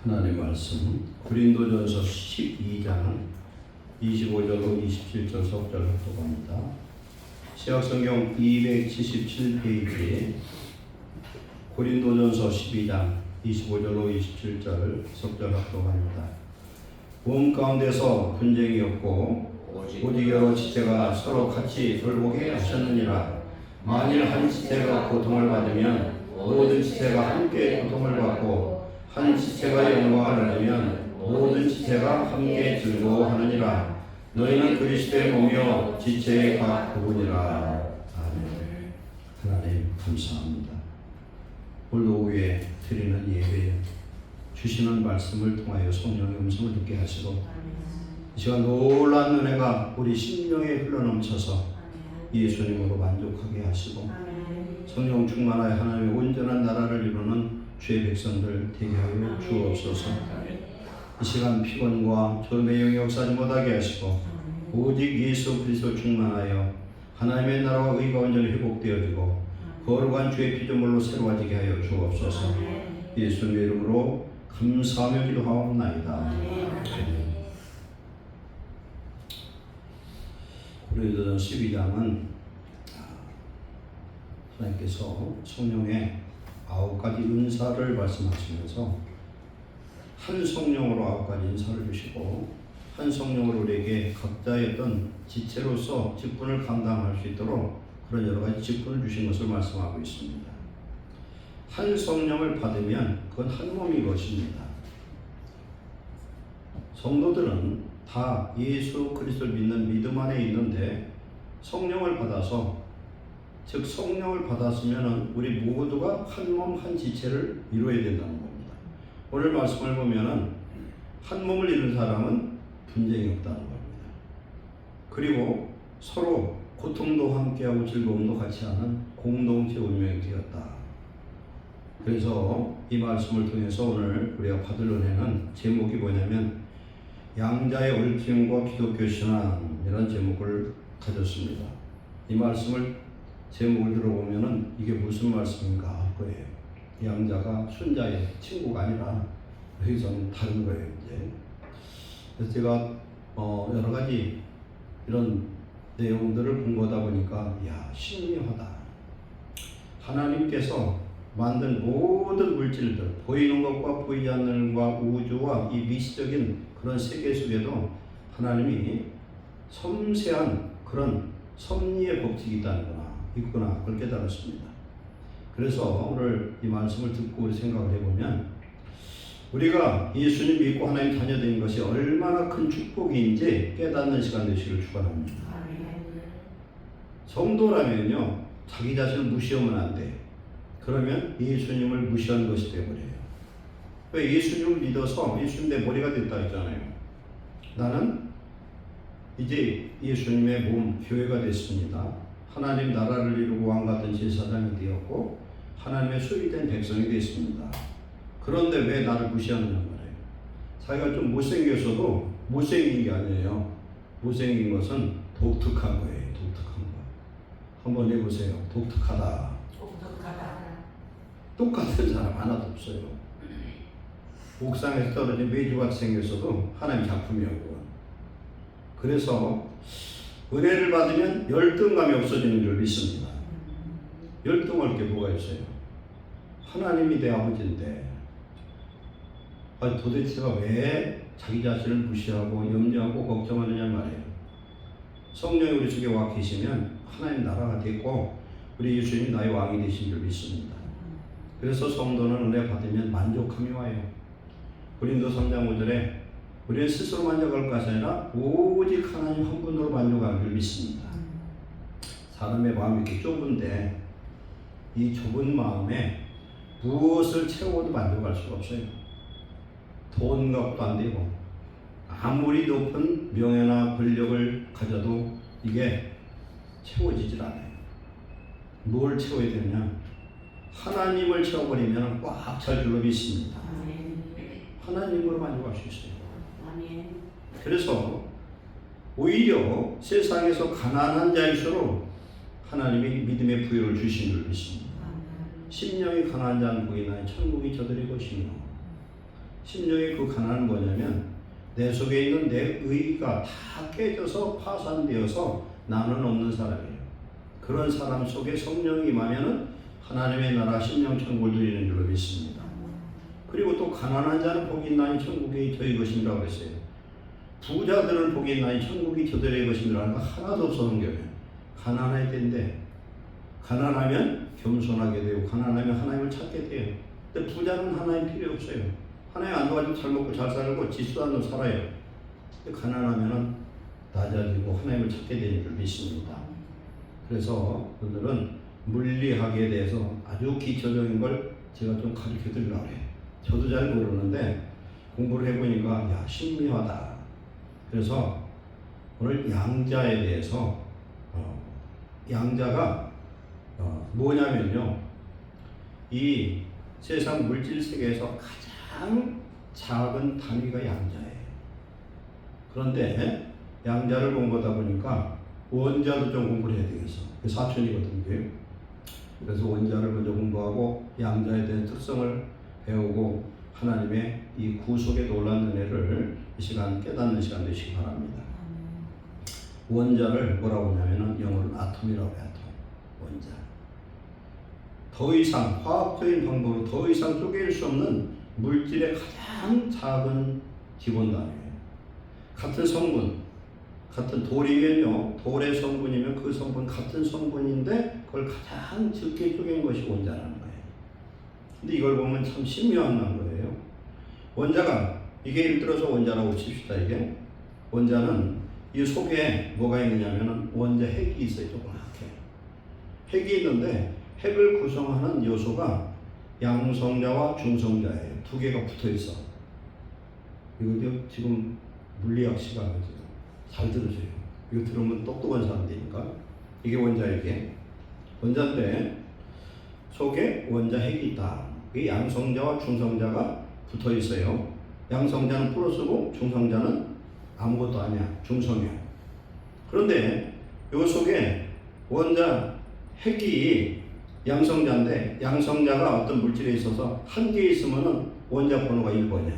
하나님의 말씀 고린도전서 12장 25절로 27절 석절 합독합니다. 신약성경 277페이지 고린도전서 12장 25절로 27절 석절 합독합니다. 몸 가운데서 분쟁이 없고 오직 여러 지체가 서로 같이 돌보게 하셨느니라. 만일 한 지체가 고통을 받으면 모든 지체가 함께 고통을 받고 한 지체가 영광을 얻으면 모든 지체가 함께 즐거워하느니라. 너희는 그리스도의 몸이요 지체의 각 부분이라. 아멘. 하나님 감사합니다. 오늘 오후에 드리는 예배 주시는 말씀을 통하여 성령의 음성을 듣게 하시고 이 시간 놀라운 은혜가 우리 심령에 흘러넘쳐서 예수님으로 만족하게 하시고 성령 충만하여 하나님의 온전한 나라를 이루는 주의 백성들 되게 하여 주옵소서. 이 시간 피곤과 졸음의 영이 역사하지 못하게 하시고 오직 예수 그리스도 충만하여 하나님의 나라와 의가 온전히 회복되어지고 거룩한 주의 피조물로 새로워지게 하여 주옵소서. 예수님의 이름으로 감사하며 기도하옵나이다. 고린도전서 12장은 하나님께서 성령의 9가지 은사를 말씀하시면서 한 성령으로 9가지 은사를 주시고 한 성령으로 우리에게 각자의 어떤 지체로서 직분을 감당할 수 있도록 그런 여러 가지 직분을 주신 것을 말씀하고 있습니다. 한 성령을 받으면 그건 한 몸인 것입니다. 성도들은 다 예수 그리스도를 믿는 믿음 안에 있는데 성령을 받아서 즉 성령을 받았으면 우리 모두가 한 몸 한 지체를 이루어야 된다는 겁니다. 오늘 말씀을 보면은 한 몸을 이룬 사람은 분쟁이 없다는 겁니다. 그리고 서로 고통도 함께하고 즐거움도 같이 하는 공동체 운명이 되었다. 그래서 이 말씀을 통해서 오늘 우리가 받을 은혜는 제목이 뭐냐면 양자의 얽힘과 기독교 신앙이라는 제목을 가졌습니다. 이 말씀을 제목을 들어보면은 이게 무슨 말씀인가 할 거예요. 양자가 순자의 친구가 아니라 여기서는 다른 거예요. 이제. 그래서 제가 여러 가지 이런 내용들을 공부하다 보니까 신묘하다. 하나님께서 만든 모든 물질들, 보이는 것과 보이지 않는 것과 우주와 이 미시적인 그런 세계 속에도 하나님이 섬세한 그런 섭리의 법칙이 있구나 그걸 깨달았습니다. 그래서 오늘 이 말씀을 듣고 우리 생각을 해보면 우리가 예수님 믿고 하나님 자녀된 것이 얼마나 큰 축복인지 깨닫는 시간 되시길 축원합니다. 성도라면요 자기 자신을 무시하면 안 돼. 그러면 예수님을 무시한 것이 되어버려요. 왜? 예수님을 믿어서 예수님 내 머리가 됐다 했잖아요. 나는 이제 예수님의 몸 교회가 됐습니다. 하나님 나라를 이루고 왕같은 제사장이 되었고 하나님의 소유된 백성이 됐습니다. 그런데 왜 나를 무시하느냐 말이에요. 자기가 좀 못생겼어도 못생긴 게 아니에요. 못생긴 것은 독특한 거예요. 독특한 거. 한번 해보세요. 독특하다. 똑같은 사람 하나도 없어요. 옥상에서 떨어진 메주같이 생겼어도 하나님 작품이었고. 그래서 은혜를 받으면 열등감이 없어지는 줄 믿습니다. 열등할 게 뭐가 있어요? 하나님이 내 아버지인데 도대체가 왜 자기 자신을 무시하고 염려하고 걱정하느냐 말이에요. 성령이 우리 속에 와 계시면 하나님 나라가 됐고 우리 예수님이 나의 왕이 되신 줄 믿습니다. 그래서 성도는 은혜 받으면 만족함이 와요. 고린도 3장 5절에 우리는 스스로 만족할 것이 아니라 오직 하나님 한 분으로 만족하기를 믿습니다. 사람의 마음이 이렇게 좁은데 이 좁은 마음에 무엇을 채워도 만족할 수가 없어요. 돈 값도 안 되고 아무리 높은 명예나 권력을 가져도 이게 채워지질 않아요. 뭘 채워야 되냐? 하나님을 채워버리면 꽉 찰 줄로 믿습니다. 하나님으로 만족할 수 있어요. 그래서 오히려 세상에서 가난한 자일수록 하나님이 믿음의 부여를 주신 줄 믿습니다. 심령이 가난한 자는 복이 나니 천국이 저들의 것이며 심령의 그 가난은 뭐냐면 내 속에 있는 내 의가 다 깨져서 파산되어서 나는 없는 사람이에요. 그런 사람 속에 성령이 임하면은 하나님의 나라 심령 천국을 누리는 줄로 믿습니다. 그리고 또 가난한 자는 복이 있나니 천국이 저희 것임이라고 그랬어요. 부자들은 복이 있나니 천국이 저들의 것임이라는 거 하나도 없어 성경에. 가난해야 되는데 가난하면 겸손하게 되고 가난하면 하나님을 찾게 돼요. 근데 부자는 하나님 필요 없어요. 하나님 안 도와주고 잘 먹고 잘 살고 지수도 않고 살아요. 근데 가난하면 낮아지고 하나님을 찾게 되는 줄 믿습니다. 그래서 오늘은 물리학에 대해서 아주 기초적인 걸 제가 좀 가르쳐 드리려고 해요. 저도 잘 모르는데 공부를 해보니까 야 신비하다. 그래서 오늘 양자에 대해서 양자가 뭐냐면요, 이 세상 물질 세계에서 가장 작은 단위가 양자예요. 그런데 양자를 본 거다 보니까 원자도 좀 공부를 해야 되겠어. 사촌이거든요. 그래서 원자를 먼저 공부하고 양자에 대한 특성을 배우고 하나님의 이 구속의 놀라운 은혜를 이 시간 깨닫는 시간 되시기 바랍니다. 원자를 뭐라고 하냐면은 영어로는 아톰이라고 해요. 아톰. 원자. 더 이상 화학적인 방법으로 더 이상 쪼갤 수 없는 물질의 가장 작은 기본 단위예요. 같은 성분, 같은 돌이면요, 돌의 성분이면 그 성분 같은 성분인데 그걸 가장 적게 쪼갠 것이 원자라는 거예요. 근데 이걸 보면 참 신묘한 거예요. 원자가 이게 예를 들어서 원자라고 칩시다. 이게 원자는 이 속에 뭐가 있느냐면은 원자 핵이 있어요. 조그맣게 핵이 있는데 핵을 구성하는 요소가 양성자와 중성자예요. 두 개가 붙어 있어. 이거 지금 물리학 시간이죠. 잘 들으세요. 이거 들으면 똑똑한 사람들이니까. 이게 원자에게 원자인데 속에 원자 핵이 있다. 이 양성자와 중성자가 붙어 있어요. 양성자는 플러스고 중성자는 아무것도 아니야. 중성이야. 그런데 이 속에 원자 핵이 양성자인데 양성자가 어떤 물질에 있어서 한 개 있으면 원자 번호가 1번이야.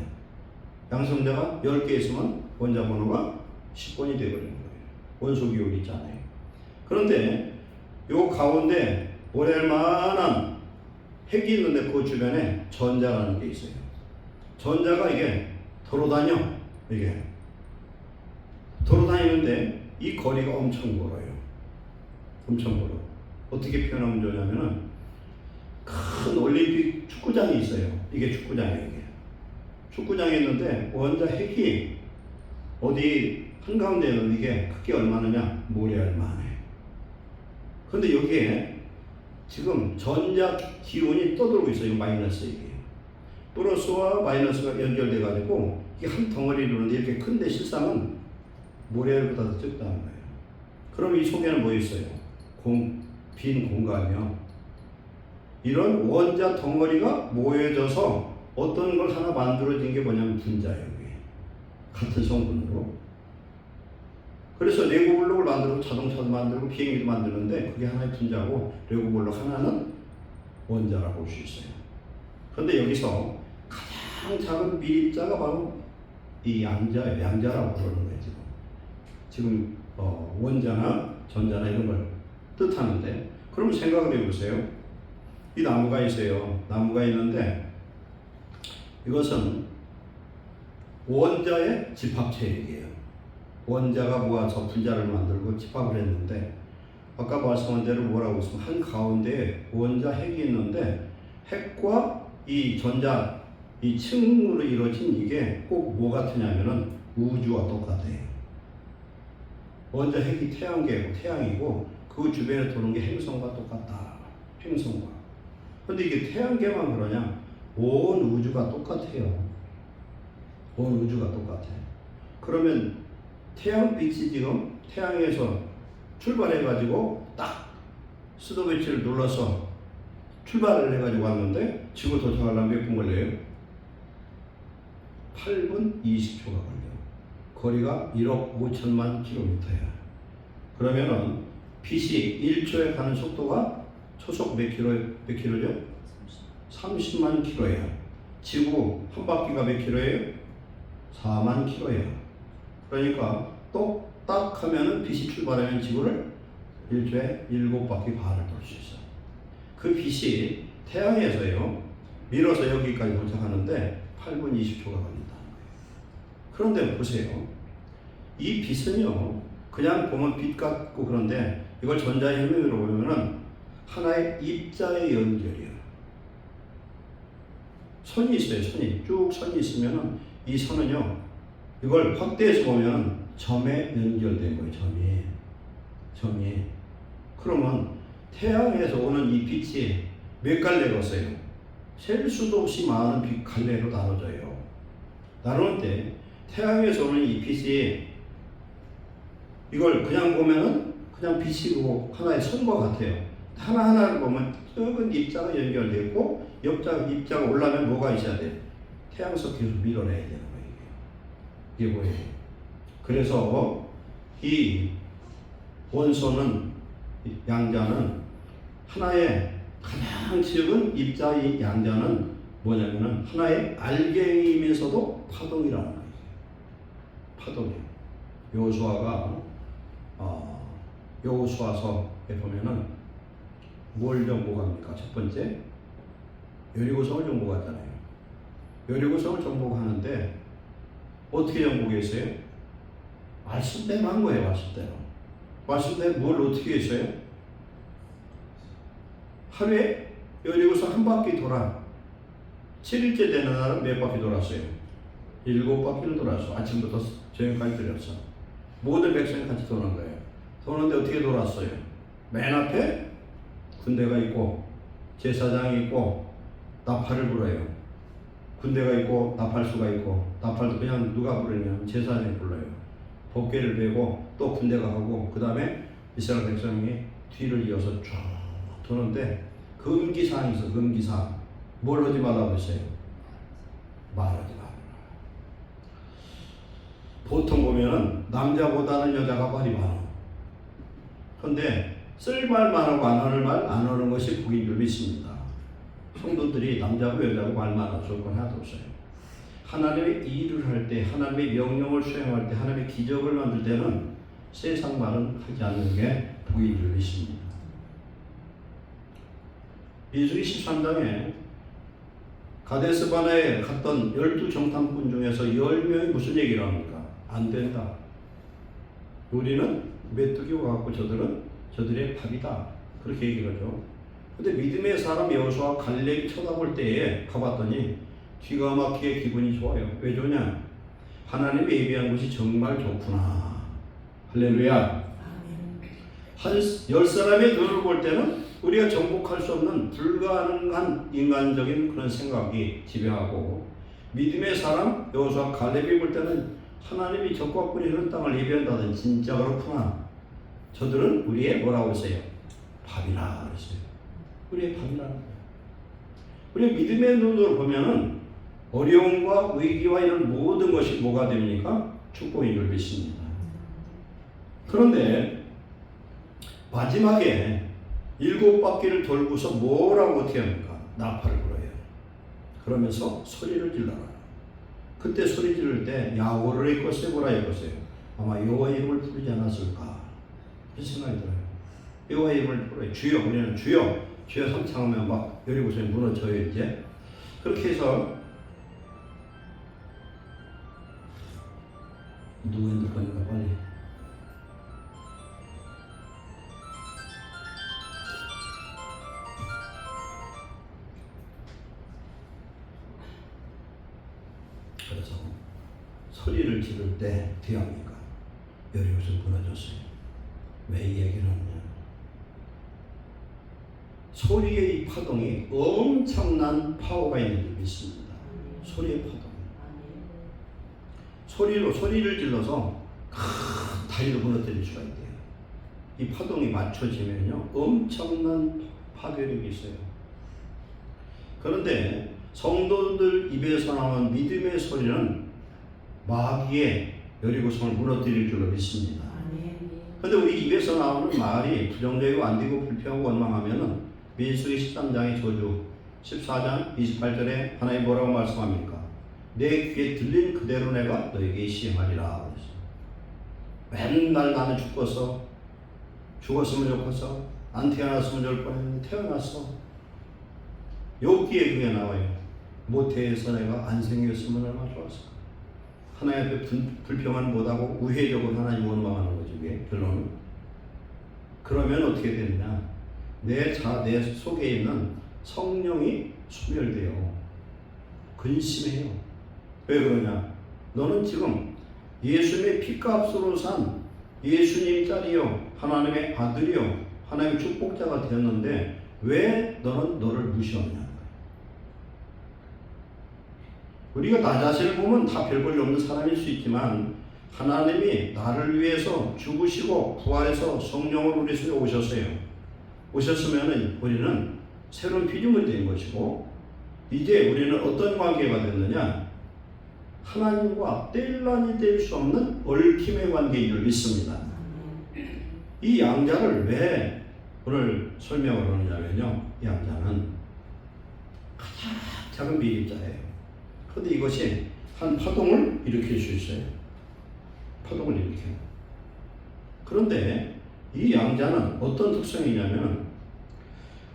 양성자가 10개 있으면 원자 번호가 10번이 되어버리는 거예요. 원소기호리 있잖아요. 그런데 요 가운데 보낼 만한 핵이 있는데 그 주변에 전자라는 게 있어요. 전자가 이게 돌아다녀. 이게 돌아다니는데 이 거리가 엄청 멀어요. 엄청 멀어. 어떻게 표현하면 좋냐면은 큰 올림픽 축구장이 있어요. 이게 축구장이에요. 이게. 축구장이 있는데 원자 핵이 어디 한가운데 있는 이게 크기 얼마느냐? 모래 얼마네. 근데 여기에 지금 전자 기운이 떠돌고 있어요. 마이너스 이게. 플러스와 마이너스가 연결돼 가지고 이게 한 덩어리를 이루는데 이렇게 큰데 실상은 모래보다 더 적다는 거예요. 그럼 이 속에는 뭐 있어요? 빈 공간이요. 이런 원자 덩어리가 모여져서 어떤 걸 하나 만들어진 게 뭐냐면 분자예요. 같은 성분으로. 그래서 레고 블록을 만들고 자동차도 만들고 비행기도 만드는데 그게 하나의 분자고 레고 블록 하나는 원자라고 볼 수 있어요. 그런데 여기서 가장 작은 밀입자가 바로 이 양자예요. 양자라고 부르는 거예요. 지금 원자나 전자나 이런 걸 뜻하는데, 그럼 생각을 해보세요. 이 나무가 있어요. 나무가 있는데 이것은 원자의 집합체이에요. 원자가 모아서 분자를 만들고 집합을 했는데 아까 말씀한 대로 뭐라고 했으면 한 가운데에 원자 핵이 있는데 핵과 이 전자 이 층으로 이루어진 이게 꼭 뭐 같으냐면은 우주와 똑같아요. 원자 핵이 태양이고 그 주변에 도는 게 행성과 똑같다. 행성과. 근데 이게 태양계만 그러냐? 온 우주가 똑같아요. 온 우주가 똑같아요. 그러면 태양빛이 지금 태양에서 출발해가지고 딱 스톱위치를 눌러서 출발을 해가지고 왔는데 지구 도착하려면 몇 분 걸려요? 8분 20초가 걸려요. 거리가 1억 5천만 킬로미터야. 그러면은 빛이 1초에 가는 속도가 초속 몇 킬로죠? 30만 킬로야. 지구 한 바퀴가 몇 킬로예요? 4만 킬로예요. 그러니까 똑딱 하면은 빛이 출발하면 지구를 일주에 7바퀴 반을 돌 수 있어요. 그 빛이 태양에서요 밀어서 여기까지 도착하는데 8분 20초가 걸린다. 그런데 보세요. 이 빛은요 그냥 보면 빛 같고 그런데 이걸 전자현면으로 보면은 하나의 입자의 연결이에요. 선이 있어요. 쭉 선이 있으면은 이 선은요 이걸 확대해서 보면 점에 연결된 거예요. 점이. 그러면 태양에서 오는 이 빛이 몇 갈래가 있어요? 셀 수도 없이 많은 빛 갈래로 나눠져요. 나눌 때 태양에서 오는 이 빛이 이걸 그냥 보면은 그냥 빛이고 하나의 선과 같아요. 하나하나를 보면 적은 입자가 연결되어 있고 입자가 올라면 뭐가 있어야 돼요? 태양석 계속 밀어내야 되는 거예요. 이게 뭐예요? 그래서 이 원소는 양자는 하나의 가장 적은 입자의 양자는 뭐냐면은 하나의 알갱이면서도 파동이라는 거예요. 파동이에요. 여호수아서에 보면은 뭘 정복합니까? 첫 번째 여리고성을 정복하잖아요. 여리고성을 정복하는데 어떻게 정복했어요? 말씀대로 한 거예요. 말씀대로 뭘 어떻게 했어요? 하루에 여리고성 한 바퀴 돌아. 7일째 되는 날은 몇 바퀴 돌았어요? 7바퀴를 돌았어. 아침부터 저녁까지 돌았어. 모든 백성이 같이 도는 거예요. 도는데 어떻게 돌았어요? 맨 앞에 군대가 있고 제사장이 있고 나팔을 불어요. 군대가 있고 나팔수가 있고 나팔도 그냥 누가 부르냐면 제사장이 불러요. 법궤를 베고 또 군대가 하고 그 다음에 이스라엘 백성이 뒤를 이어서 쭉 도는데 금기사항이 있어. 금기사항. 뭘 하지 말라고 했어요? 말하지 말라. 보통 보면은 남자보다는 여자가 말이 많아. 그런데 쓸 말만 하고 안 하는 것이 복인 줄 믿습니다. 성도들이 남자고 여자고 말만 할 조건 하나도 없어요. 하나님의 일을 할 때, 하나님의 명령을 수행할 때, 하나님의 기적을 만들 때는 세상 말은 하지 않는 게 복인 줄 믿습니다. 민수기 13장에 가데스바네에 갔던 12정탐꾼 중에서 10명이 무슨 얘기를 합니까? 안 된다. 우리는 메뚜기와 같고 저들의 밥이다. 그렇게 얘기를 하죠. 근데 믿음의 사람 여호수아 갈렙이 쳐다볼 때에 가봤더니 기가 막히게 기분이 좋아요. 왜 좋냐? 하나님이 예비한 것이 정말 좋구나. 할렐루야. 한 10사람의 눈을 볼 때는 우리가 정복할 수 없는 불가능한 인간적인 그런 생각이 지배하고, 믿음의 사람 여호수아 갈렙이 볼 때는 하나님이 적과 꾼이 흐른 땅을 예비한다든 진짜 그렇구나. 저들은 우리의 뭐라고 했어요? 밥이라 그랬어요. 우리의 밥이라는 거예요. 우리 믿음의 눈으로 보면은 어려움과 위기와 이런 모든 것이 뭐가 됩니까? 축복인 줄 믿습니다. 그런데 마지막에 7바퀴를 돌고서 뭐라고 어떻게 합니까? 나팔을 불어요. 그러면서 소리를 질러라. 그때 소리 지를 때 야호를 읽었어요? 뭐라 읽었어요? 아마 여호와 이름을 부르지 않았을까? 그런 생각이 들어요. 여호와 이름을 부르요. 주여, 우리는 주여 삼창하면 막 여리고성이 무너져요. 이제 그렇게 해서 누구 핸드폰인가 빨리. 그래서 소리를 지를 때 어떻게 합니까? 여리고성이 무너졌어요. 왜 이 얘기를 하느냐? 소리의 이 파동이 엄청난 파워가 있는 줄 믿습니다. 소리의 파동. 소리를 질러서 큰 다리를 무너뜨릴 수가 있대요. 이 파동이 맞춰지면요 엄청난 파괴력이 있어요. 그런데 성도들 입에서 나오는 믿음의 소리는 마귀의 여리고성을 무너뜨릴 줄로 믿습니다. 그런데 우리 입에서 나오는 말이 부정적이고 안되고 불평하고 원망하면은 민수기 13장의 저주, 14장 28절에 하나님 뭐라고 말씀합니까? 내 귀에 들린 그대로 내가 너에게 시행하리라. 맨날 나는 죽었으면 좋겠어. 안 태어났으면 좋을 뻔했는데 태어났어. 여기에 그게 나와요. 모태에서 내가 안 생겼으면 얼마나 좋았을까. 하나님 앞에 불평은 못하고 우회적으로 하나님 원망하는 거죠. 이게 결론은. 그러면 어떻게 되느냐? 내 속에 있는 성령이 소멸돼요. 근심해요. 왜 그러냐? 너는 지금 예수님의 피값으로 산 예수님 딸이요, 하나님의 아들이요, 하나님의 축복자가 되었는데 왜 너는 너를 무시하느냐? 우리가 나 자신을 보면 다 별 볼일 없는 사람일 수 있지만 하나님이 나를 위해서 죽으시고 부활해서 성령으로 우리 속에 오셨어요. 오셨으면 우리는 새로운 피조물이 된 것이고 이제 우리는 어떤 관계가 됐느냐? 하나님과 뗄란이 될 수 없는 얽힘의 관계인 줄 믿습니다. 이 양자를 왜 오늘 설명을 하느냐면요, 이 양자는 가장 작은 비립자예요. 그런데 이것이 한 파동을 일으킬 수 있어요. 파동을 일으켜요. 그런데 이 양자는 어떤 특성이냐면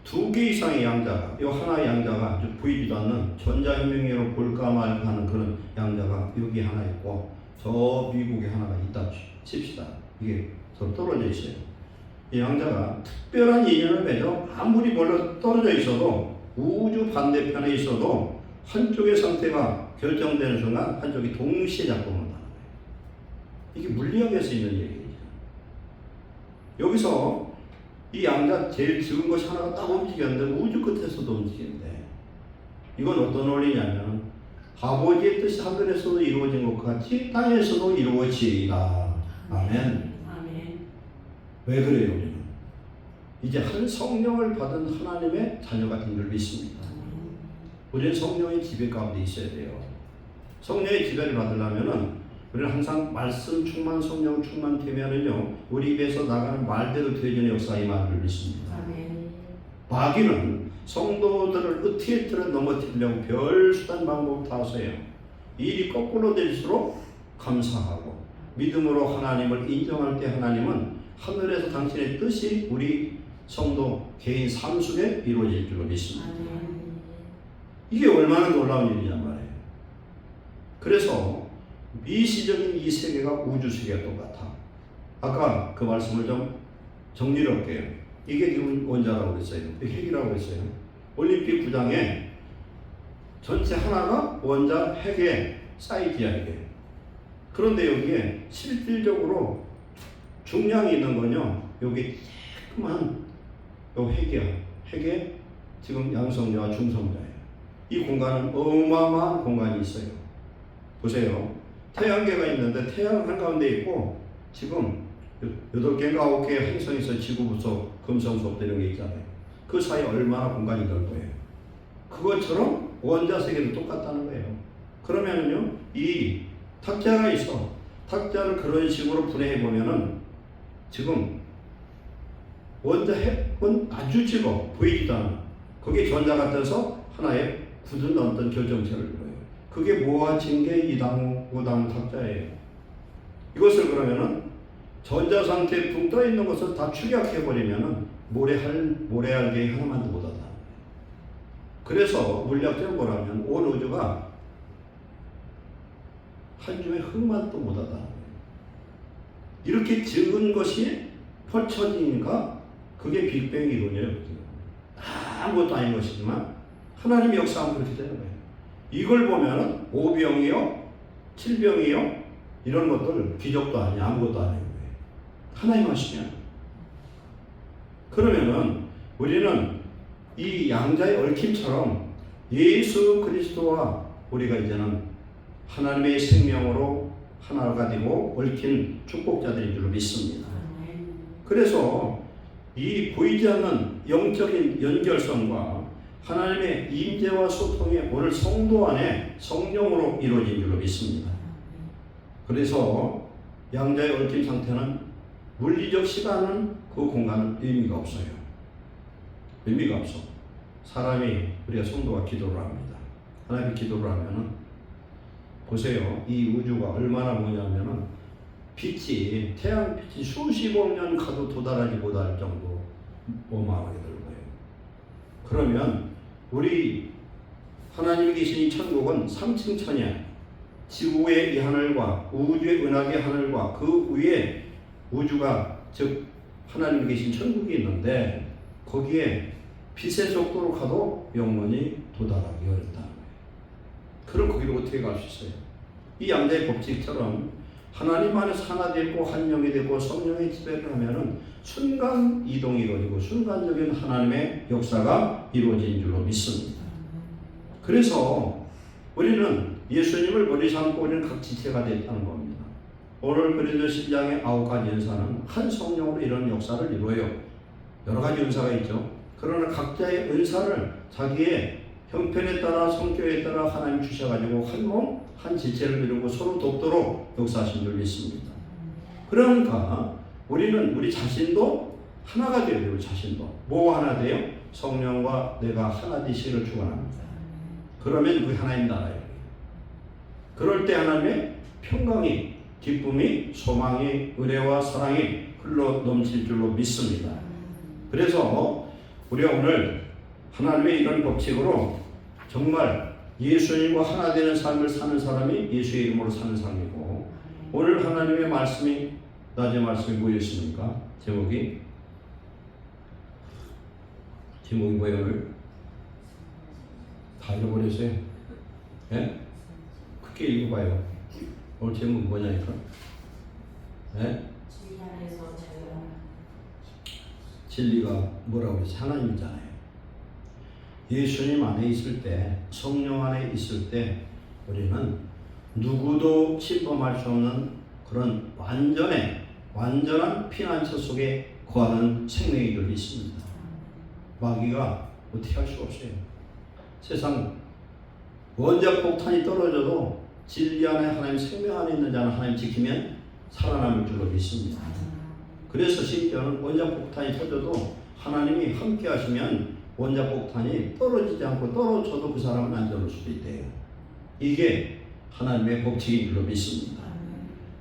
2개 이상의 양자가, 이 하나의 양자가 보이지도 않는 전자현명으로 볼까 말까 하는 그런 양자가 여기 하나 있고 저 미국에 하나가 있다 칩시다. 이게 서로 떨어져 있어요. 이 양자가 특별한 인연을 맺어 아무리 멀리 떨어져 있어도 우주 반대편에 있어도 한쪽의 상태가 결정되는 순간 한쪽이 동시에 작동을 한다는 거예요. 이게 물리학에서 있는 얘기죠. 여기서 이 양자 제일 적은 것이 하나가 딱 움직였는데 우주 끝에서도 움직이는데 이건 어떤 원리냐면 아버지의 뜻이 하늘에서도 이루어진 것 같이 땅에서도 이루어지리라. 아멘. 아멘. 왜 그래요? 우리는 이제 한 성령을 받은 하나님의 자녀가 된 줄 믿습니다. 우리는 성령의 지배 가운데 있어야 돼요. 성령의 지배를 받으려면은 우리는 항상 말씀 충만, 성령 충만되면은요, 우리 입에서 나가는 말대로 되어지는 역사의 말을 믿습니다. 아멘. 마귀는 성도들을 어떻게 넘어뜨리려고 별 수단 방법을 다 써요. 일이 거꾸로 될수록 감사하고 믿음으로 하나님을 인정할 때 하나님은 하늘에서 당신의 뜻이 우리 성도 개인 삶 속에 이루어질 줄로 믿습니다. 아멘. 이게 얼마나 놀라운 일이냔 말이에요. 그래서 미시적인 이 세계가 우주 세계가 똑같아. 아까 그 말씀을 좀 정리를 할게요. 이게 지금 원자라고 그랬어요. 핵이라고 했어요. 올림픽 구장에 전체 하나가 원자 핵의 사이즈야 이게. 그런데 여기에 실질적으로 중량이 있는 건요. 여기 조그만 요 핵이야. 핵에 지금 양성자와 중성자예요. 이 공간은 어마어마한 공간이 있어요. 보세요. 태양계가 있는데 태양 한가운데 있고 지금 8개인가 9개의 행성이 있어요. 지구부터 금성수부터 이런 게 있잖아요. 그 사이에 얼마나 공간이 넓어요. 그것처럼 원자 세계도 똑같다는 거예요. 그러면은요, 이 탁자가 있어. 탁자를 그런 식으로 분해해 보면은 지금 원자 핵은 아주 적어 보이지도 않아. 거기에 전자가 떠서 하나의 굳은 어떤 결정체를 이루어요. 그게 모아진 게 2당, 5당 탁자예요. 이것을 그러면은 전자 상태에 붕 떠 있는 것을 다 축약해 버리면은 모래알갱이 하나만도 못 하다. 그래서 물리학자는 뭐라면 온 우주가 한 줌의 흙만 또 못 하다. 이렇게 적은 것이 펼쳐지니까 그게 빅뱅 이론이에요. 아무것도 아닌 것이지만 하나님의 역사는 그렇게 되는 거예요. 이걸 보면은 5병이요, 7병이요, 이런 것들 기적도 아니야, 아무것도 아닌 거예요. 하나님 하시면. 그러면은 우리는 이 양자의 얽힘처럼 예수 그리스도와 우리가 이제는 하나님의 생명으로 하나가 되고 얽힌 축복자들인 줄 믿습니다. 그래서 이 보이지 않는 영적인 연결성과 하나님의 임재와 소통이 오늘 성도 안에 성령으로 이루어진 줄로 믿습니다. 그래서 양자의 얽힌 상태는 물리적 시간은 그 공간은 의미가 없어요. 의미가 없어. 사람이 우리가 성도가 기도를 합니다. 하나님이 기도를 하면은 보세요. 이 우주가 얼마나 뭐냐면은 빛이 태양빛이 수십억 년 가도 도달하지 못할 정도 어마어마하게 넓어요. 그러면 우리 하나님이 계신 이 천국은 3층 천이야. 지구의 이 하늘과 우주의 은하계 하늘과 그 위에 우주가 즉 하나님이 계신 천국이 있는데 거기에 빛의 속도로 가도 영원히 도달하기 어렵다는 거예요. 그럼 거기로 어떻게 갈 수 있어요? 이 양자의 법칙처럼 하나님 안에서 하나 되고 한 영이 되고 성령의 지배를 하면은 순간 이동이 이루어지고 순간적인 하나님의 역사가 이루어진 줄로 믿습니다. 그래서 우리는 예수님을 머리 삼고 우리는 각 지체가 됐다는 겁니다. 오늘 고린도 10장의 9가지 은사는 한 성령으로 이런 역사를 이루어요. 여러 가지 은사가 있죠. 그러나 각자의 은사를 자기의 형편에 따라 성격에 따라 하나님 주셔가지고 한 몸, 한 지체를 이루고 서로 돕도록 역사하신 줄 믿습니다. 그러니까 우리는 우리 자신도 하나가 돼야 돼요. 우리 자신도. 뭐 하나 돼요? 성령과 내가 하나 되시기를 축원합니다. 그러면 그 하나님 나라예요. 그럴 때 하나님의 평강이, 기쁨이, 소망이, 은혜와 사랑이 흘러 넘칠 줄로 믿습니다. 그래서 우리가 오늘 하나님의 이런 법칙으로 정말 예수님과 하나 되는 삶을 사는 사람이 예수의 이름으로 사는 삶이고, 오늘 하나님의 말씀이 낮의 말씀이 뭐였습니까? 제목이 뭐예요? 오늘 다 잃어버렸어요. 예? 크게 읽어봐요. 오늘 제목이 뭐냐니까? 예? 진리가 뭐라고 그랬어요? 하나님이잖아요. 예수님 안에 있을 때, 성령 안에 있을 때 우리는 누구도 침범할 수 없는 그런 완전한 피난처 속에 거하는 생명이 늘 있습니다. 마귀가 어떻게 할 수가 없어요. 세상 원자폭탄이 떨어져도 진리 안에 하나님 생명 안에 있는 자는 하나님 지키면 살아남을 줄로 믿습니다. 그래서 심지어는 원자폭탄이 터져도 하나님이 함께 하시면 원자폭탄이 떨어지지 않고 떨어져도 그 사람은 안전할 수도 있대요. 이게 하나님의 법칙인 줄로 믿습니다.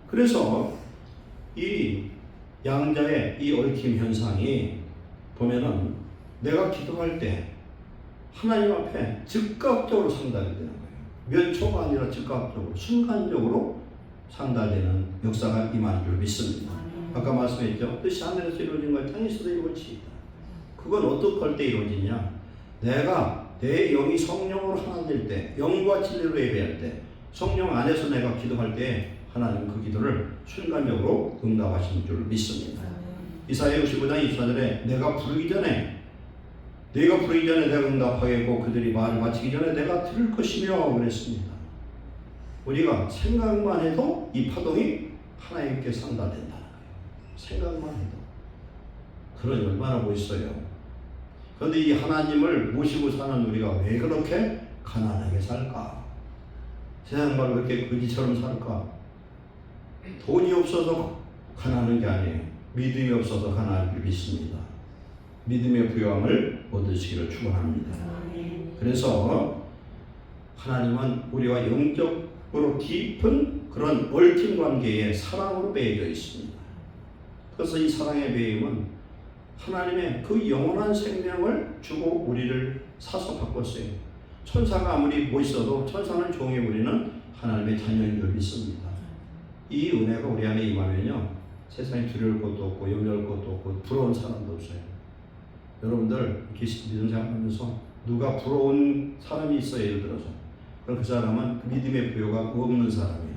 그래서 이 양자의 이 얽힘 현상이 보면은 내가 기도할 때 하나님 앞에 즉각적으로 상달이 되는 거예요. 몇 초가 아니라 즉각적으로, 순간적으로 상달되는 역사가 임하는 줄 믿습니다. 아까 말씀했죠. 뜻이 하늘에서 이루어진 것 땅에서도 이루어지다. 그건 어떻게 할 때 이루어지냐? 내가 내 영이 성령으로 하나 될 때, 영과 진리로 예배할 때, 성령 안에서 내가 기도할 때 하나님 그 기도를 순간적으로 응답하시는 줄 믿습니다. 이사야 65장 24절에 내가 부르기 전에 내가 응답하겠고 그들이 말을 마치기 전에 내가 들을 것이며 그랬습니다. 우리가 생각만 해도 이 파동이 하나님께 상달된다는 거예요. 생각만 해도. 그러니 얼마나 멋있어요. 그런데 이 하나님을 모시고 사는 우리가 왜 그렇게 가난하게 살까? 세상 말로 그렇게 거지처럼 살까? 돈이 없어서 가난한 게 아니에요. 믿음이 없어서 가난한 줄 믿습니다. 믿음의 부요함을 얻으시기를 축원합니다. 그래서 하나님은 우리와 영적으로 깊은 그런 얽힌 관계에 사랑으로 매여져 있습니다. 그래서 이 사랑의 매임은 하나님의 그 영원한 생명을 주고 우리를 사서 바꿨어요. 천사가 아무리 멋있어도 천사는 종이, 우리는 하나님의 자녀인 줄 믿습니다. 이 은혜가 우리 안에 임하면요, 세상에 두려울 것도 없고 염려할 것도 없고 부러운 사람도 없어요. 여러분들 이렇게 믿음 생활하면서 누가 부러운 사람이 있어요. 예를 들어서 그럼 그 사람은 믿음의 부요가 없는 사람이에요.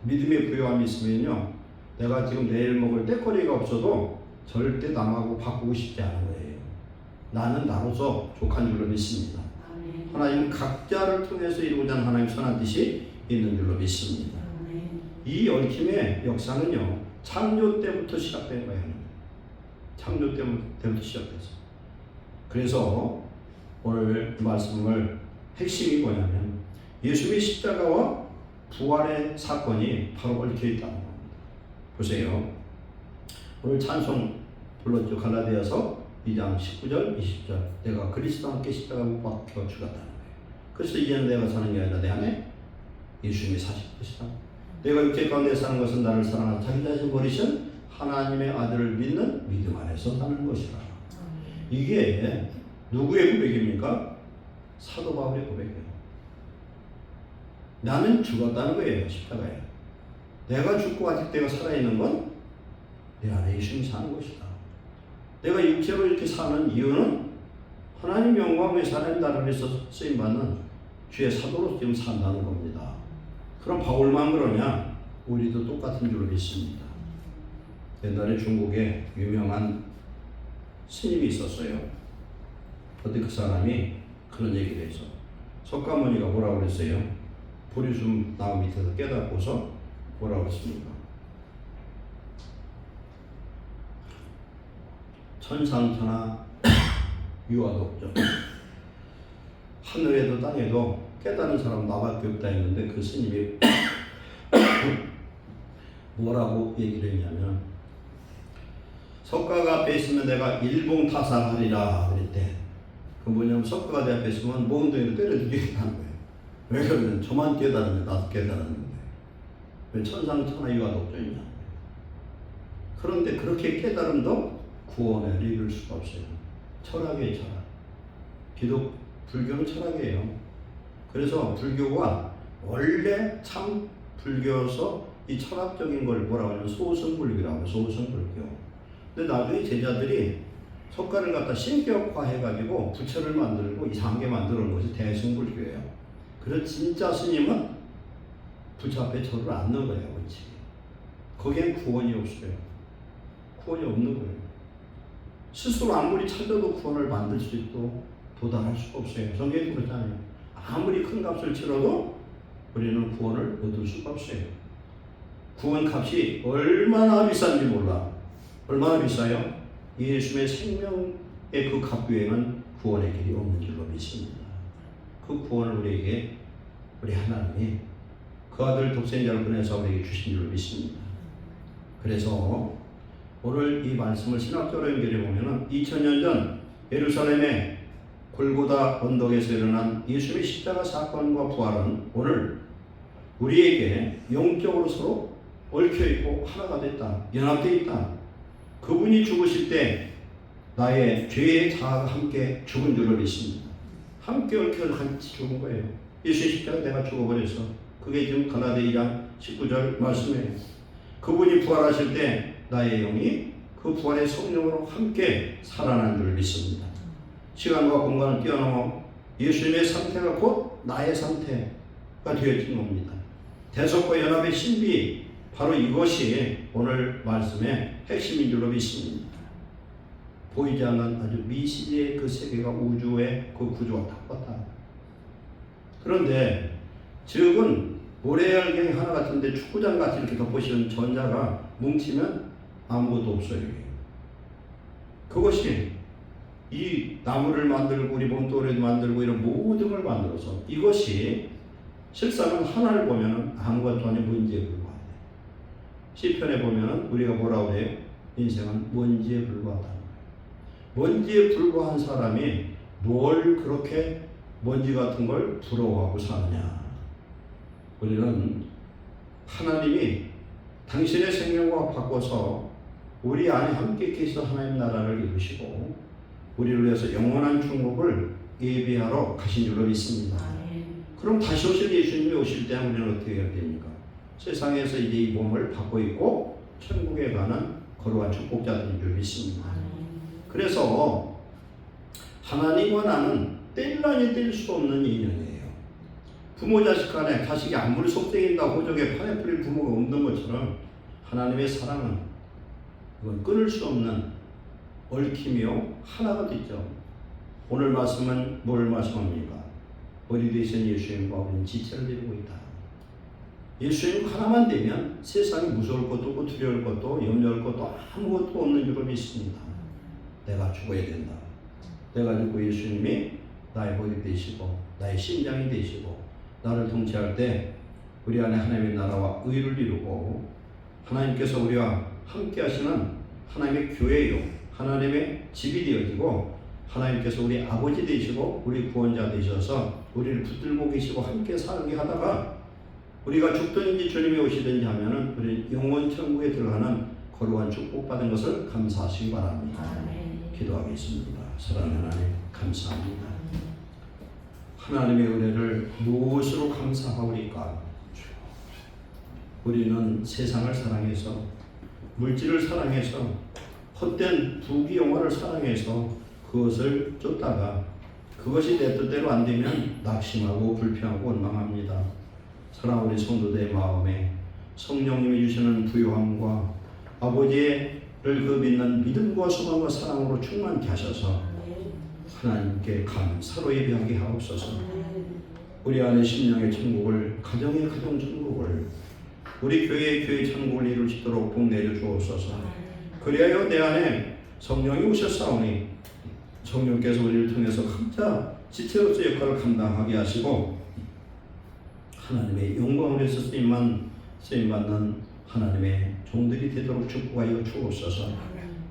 믿음의 부요함이 있으면요, 내가 지금 내일 먹을 떼거리가 없어도 절대 남하고 바꾸고 싶지 않은 거예요. 나는 나로서 족한 줄로 믿습니다. 하나님은 각자를 통해서 이루고자 하는 하나님의 선한 뜻이 있는 줄로 믿습니다. 이 얽힘의 역사는요, 창조 때부터 시작된 거예요. 창조 때부터 시작돼서. 그래서 오늘 말씀을 핵심이 뭐냐면 예수의 십자가와 부활의 사건이 바로 얽혀 있다는 겁니다. 보세요. 오늘 찬송 불렀죠. 갈라디아서 2장 19절 20절 내가 그리스도와 함께 십자가 못 박혀 죽었다는 거예요. 그래서 이제는 내가 사는 게 아니라 내 안에 예수님이 사실 것이다. 내가 육체 가운데 사는 것은 나를 사랑하는 자기 자신 버리신 하나님의 아들을 믿는 믿음 안에서 사는 것이다. 이게 누구의 고백입니까? 사도 바울의 고백이에요. 나는 죽었다는 거예요. 십자가에. 내가 죽고 아직 내가 살아있는 건 내 안에 예수님이 사는 것이다. 내가 육체로 이렇게 사는 이유는 하나님 영광의 사는 나를 위해서 쓰임받는 주의 사도로 지금 산다는 겁니다. 그럼 바울만 그러냐? 우리도 똑같은 줄로 믿습니다. 옛날에 중국에 유명한 스님이 있었어요. 어디 그 사람이 그런 얘기를 해서 석가모니가 뭐라고 그랬어요? 보리숨 나무 밑에서 깨닫고서 뭐라고 그랬습니까? 천상천하 유아독존 하늘에도 땅에도 깨달은 사람 나밖에 없다 했는데 그 스님이 뭐라고 얘기를 했냐면 석가가 앞에 있으면 내가 일봉타산하리라 그랬대. 그 뭐냐면 석가가 내 앞에 있으면 몽둥이로 때려 죽이겠다는 거예요. 왜 그러면 저만 깨달으면 나도 깨달았는데 왜 천상천하 유아독존이냐. 그런데 그렇게 깨달음도 구원에 이룰 수가 없어요. 철학이에요. 철학. 불교는 철학이에요. 그래서 불교가 원래 참 불교에서 이 철학적인 걸 뭐라고 하냐면 소승불교라고. 소승불교. 근데 나중에 제자들이 석가를 갖다 신격화 해가지고 부처를 만들고 이상한 게 만드는 것이 대승불교예요. 그래서 진짜 스님은 부처 앞에 절을 안 넣은 거예요. 그렇지. 거기엔 구원이 없어요. 구원이 없는 거예요. 스스로 아무리 찾아도 구원을 만들 수 있고 도달할 수가 없어요. 성경이 그렇잖아요. 아무리 큰 값을 치러도 우리는 구원을 얻을 수가 없어요. 구원 값이 얼마나 비싼지 몰라. 얼마나 비싸요? 예수의 생명의 그 값 외에는 구원의 길이 없는 줄로 믿습니다. 그 구원을 우리에게 우리 하나님이 그 아들 독생자를 보내서 우리에게 주신 줄로 믿습니다. 그래서 오늘 이 말씀을 신학적으로 연결해 보면은 2000년 전 예루살렘의 골고다 언덕에서 일어난 예수의 십자가 사건과 부활은 오늘 우리에게 영적으로 서로 얽혀 있고 하나가 됐다. 연합되어 있다. 그분이 죽으실 때 나의 죄의 자아가 함께 죽은 줄을 믿습니다. 함께 얽혀 같이 죽은 거예요. 예수의 십자가 내가 죽어버려서 그게 지금 갈라디아 2장 19절 말씀이에요. 그분이 부활하실 때 나의 영이 그 부활의 성령으로 함께 살아난 줄 믿습니다. 시간과 공간을 뛰어넘어 예수님의 상태가 곧 나의 상태가 되어진 겁니다. 대속과 연합의 신비, 바로 이것이 오늘 말씀의 핵심인 줄로 믿습니다. 보이지 않는 아주 미시지의 그 세계가 우주의 그 구조와 똑같다. 그런데 즉은 모래알갱이 하나 같은데 축구장 같이 이렇게 덮으시는 전자가 뭉치면 아무것도 없어요. 그것이 이 나무를 만들고 우리 몸뚱이를 만들고 이런 모든 걸 만들어서 이것이 실상은 하나를 보면 아무것도 아닌 먼지에 불과하다. 시편에 보면 우리가 뭐라고 해요? 인생은 먼지에 불과하다. 먼지에 불과한 사람이 뭘 그렇게 먼지 같은 걸 부러워하고 사느냐. 우리는 하나님이 당신의 생명과 바꿔서 우리 안에 함께 계셔 하나님 나라를 이루시고 우리를 위해서 영원한 천국을 예비하러 가신 줄로 믿습니다. 그럼 다시 오실 예수님이 오실 때 우리는 어떻게 해야 됩니까? 세상에서 이제 이 몸을 받고 있고 천국에 가는 거룩한 축복자들인 줄 믿습니다. 그래서 하나님과 나는 뗄라니 뗄 수 없는 인연이에요. 부모 자식 간에 자식이 아무리 속삭인다 호적에 판에 뿌릴 부모가 없는 것처럼 하나님의 사랑은 이건 끊을 수 없는 얽힘이요 하나가 되죠. 오늘 말씀은 뭘 말씀합니까? 어디 되신 예수님과 우리는 지체를 이루고 있다. 예수님 하나만 되면 세상에 무서울 것도 없고 두려울 것도 염려할 것도 아무것도 없는 줄을 믿습니다. 내가 죽어야 된다. 내가 죽고 예수님이 나의 머리 되시고 나의 심장이 되시고 나를 통치할 때 우리 안에 하나님의 나라와 의를 이루고 하나님께서 우리와 함께 하시는 하나님의 교회요 하나님의 집이 되어지고 하나님께서 우리 아버지 되시고 우리 구원자 되셔서 우리를 붙들고 계시고 함께 살게 하다가 우리가 죽든지 주님이 오시든지 하면은 우리 영원 천국에 들어가는 거룩한 축복받은 것을 감사하시기 바랍니다. 기도하겠습니다. 사랑하는 하나님 감사합니다. 하나님의 은혜를 무엇으로 감사하오리까? 우리는 세상을 사랑해서 물질을 사랑해서 헛된 부귀영화를 사랑해서 그것을 쫓다가 그것이 내 뜻대로 안 되면 낙심하고 불평하고 원망합니다. 사랑하는 우리 성도들의 마음에 성령님이 주시는 부요함과 아버지를 그 믿는 믿음과 소망과 사랑으로 충만케 하셔서 하나님께 감사로 예배하게 하옵소서. 우리 안에 심령의 천국을 가정의 가정 천국을 우리 교회의 교회 천국을 이룰 수 있도록 복 내려 주옵소서. 그리하여 내 안에 성령이 오셨사오니 성령께서 우리를 통해서 각자 지체로서 역할을 감당하게 하시고 하나님의 영광으로서 쓰임받는 하나님의 종들이 되도록 축복하여 주옵소서.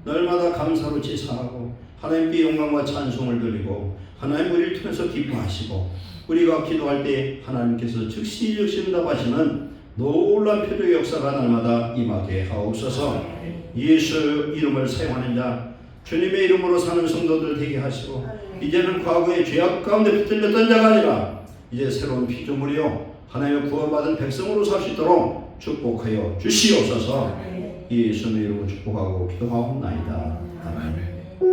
날마다 감사로 제사하고 하나님께 영광과 찬송을 드리고 하나님 우리를 통해서 기뻐하시고 우리가 기도할 때 하나님께서 즉시 응답하시는 놀라운 표적의 역사가 날마다 임하게 하옵소서. 예수 이름을 사용하는 자 주님의 이름으로 사는 성도들 되게 하시고 이제는 과거의 죄악 가운데 붙들렸던 자가 아니라 이제 새로운 피조물이요 하나님의 구원받은 백성으로 살 수 있도록 축복하여 주시옵소서. 예수의 이름으로 축복하고 기도하옵나이다. 아멘.